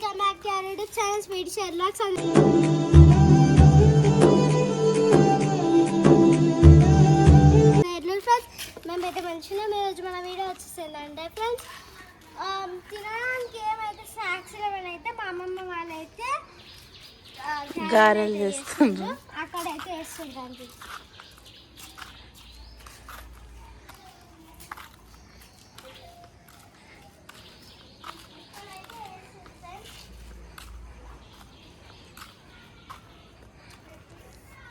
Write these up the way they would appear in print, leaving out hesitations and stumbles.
Welcome back to our YouTube channel sweet Sherlocks. మేమైతే మంచిగా ఈరోజు మన వీడియో వచ్చేసిందంటే ఫ్రెండ్స్, తినడానికి ఏమైతే స్నాక్స్ ఏమైనా అయితే మా అమ్మమ్మ వాళ్ళైతే గారెలు చేస్తుండ్రు. అక్కడైతే వేస్తుంటాను.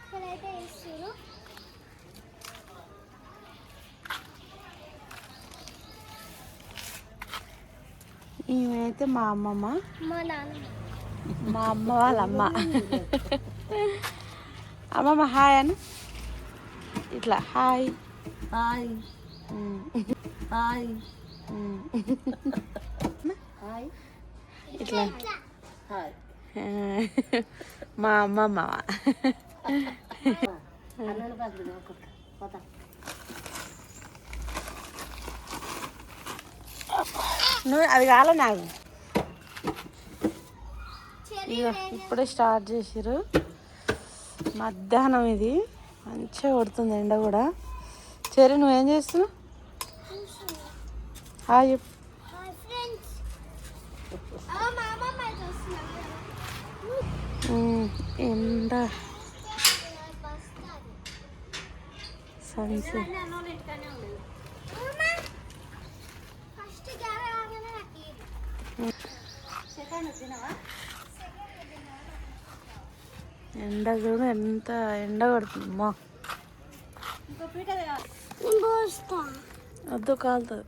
ఇక్కడైతే వేస్తారు. ఈమెయితే మా అమ్మమ్మ, మా నాన్న, మా అమ్మ వాళ్ళ అమ్మ. అమ్మమ్మ హాయ్ అను, ఇట్లా హాయ్ హాయ్ హాయ్ హాయ్ ఇట్లా హాయ్. మా అమ్మమ్మ. అన్నలు బదులు పోతా. నువ్వు అది కాలే నాకు. ఇక ఇప్పుడే స్టార్ట్ చేసిర్రు. మధ్యాహ్నం ఇది మంచిగా కొడుతుంది ఎండ కూడా. చెరి నువ్వేం చేస్తున్నావు? హాయ్ చెప్పు. ఎండ సంచి ఎండ కూడా ఎంత ఎండ కొడుతుంది మా. వద్దు కాలుతుంది.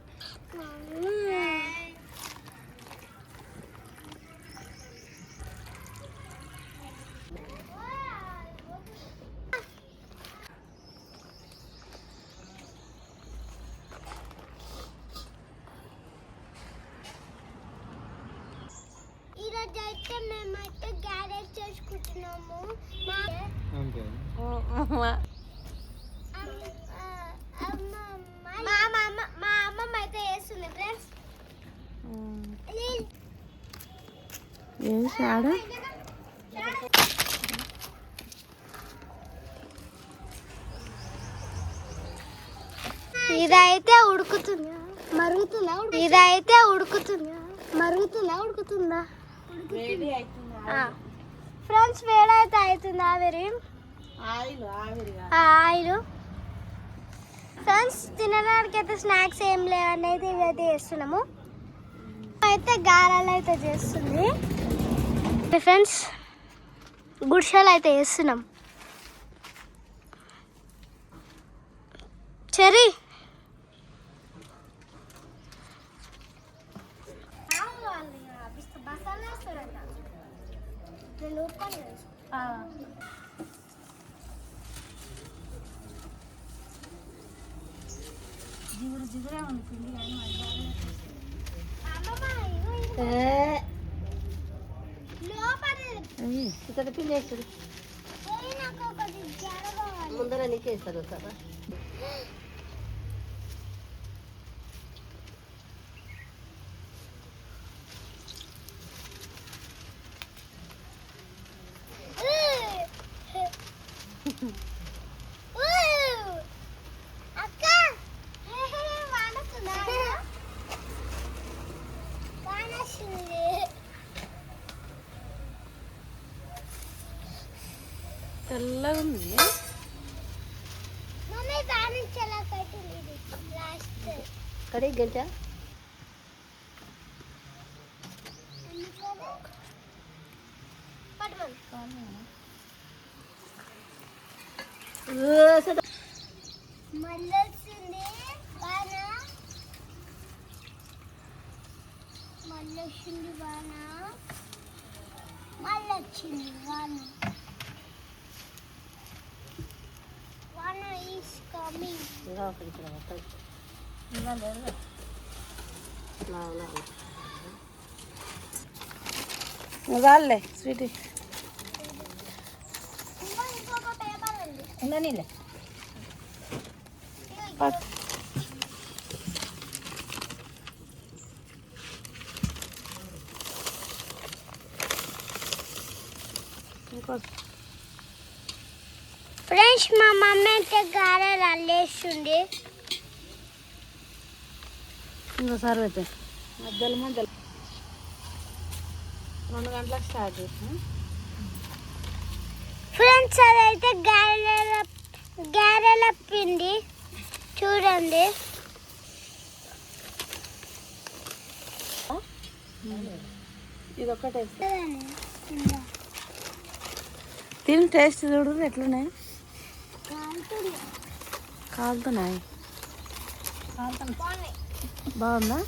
ఈరోజు అయితే మేమైతే గ్యారేజ్ చేసుకుంటున్నాము. మా అమ్మమ్మ అయితే వేస్తుంది ఫ్రెండ్స్. ఏం షాడా ఇదైతే ఉడుకుతుందా మరుగుతుందా? ఇదైతే ఉడుకుతుందా మరుగుతుందా ఉడుకుతుందా? ఫ్రెండ్స్ వేడైతే అవుతుంది ఆవిరి ఆయిల్. ఫ్రెండ్స్ తినడానికి అయితే స్నాక్స్ ఏం లేవని అయితే ఇవైతే చేస్తున్నాము. అయితే గారాలు అయితే చేస్తుంది ఫ్రెండ్స్. గుడిసెలు అయితే వేస్తున్నాం. చెరీ జిగురు జిగురే ఉంటుంది ఇక్కడ పిండి వేస్తారు ముందర నీకేస్తారు కదా. తెల్లగా ఉంది. కడిగి గంట మళ్ళొచ్చింది వాన, మళ్ళొచ్చింది వాన, మళ్ళొచ్చింది వాన. వాన ఈస్ కమింగ్. చాలే స్వీటీ. ఇంకొక పేపర్ ఉంది. ఉండనీలే. ఇంకో ఫ్రెండ్స్ మా మమ్మీ అయితే గారెలు అల్లేస్తుంది. ఇంకోసారి అయితే మధ్యలో 2 గంటలకు స్టార్ట్ చేసిన. ఫ్రెండ్స్ అదైతే గారెల పిండి చూడండి. ఇది ఒక్కటే తిని టేస్ట్ చూడు ఎట్లున్నాయి. కాలుతున్నాయి. బాగుందా?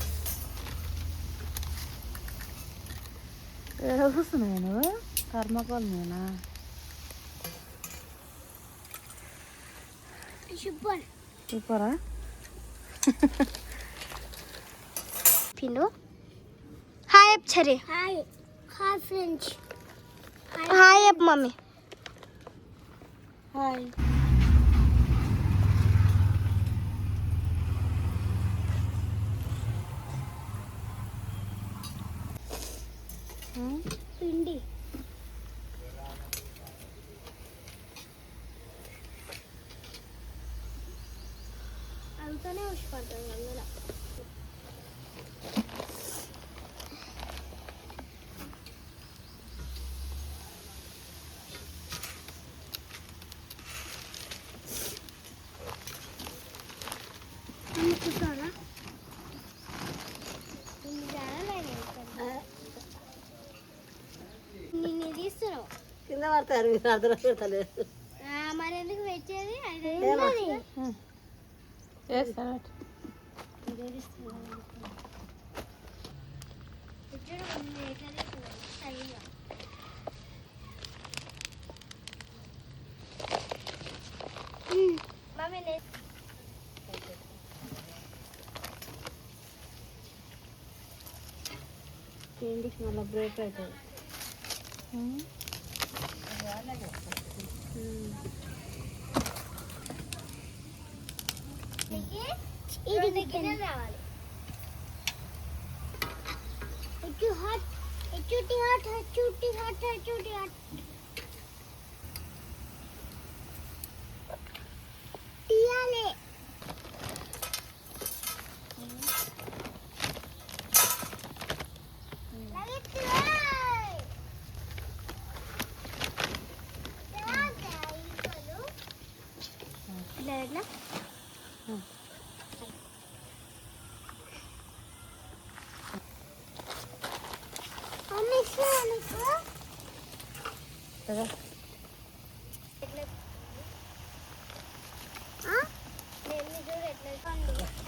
ఏదో చూస్తున్నాయి నువ్వు థర్మాకోల్ నేనా? సూపరా? పిండు హాయ్ అప్ సరే. Hi friends. Hi up mummy. Hi. పిండి అంతనే వచ్చిపడుతుంది అందులో. చూసారా నిన్ను తీస్తున్నావు కింద పడతారు మీరు అర్థం పెడతలేదు. మరి ఎందుకు వచ్చేది? పిండికి మళ్ళీ బ్రేక్ అవుతుంది. ఇది రావాలి. హాట్ తీయాలి.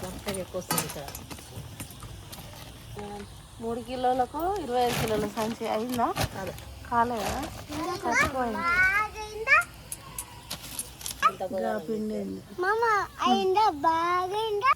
మొత్తం ఎక్కువ వస్తుంది ఇక్కడ. 3 కిలోలకు 25 కిలోల సంచి అయిందా? కాలేదా? తక్కువైంది. పిండి మామ అయిందా? బాగా అయిందా?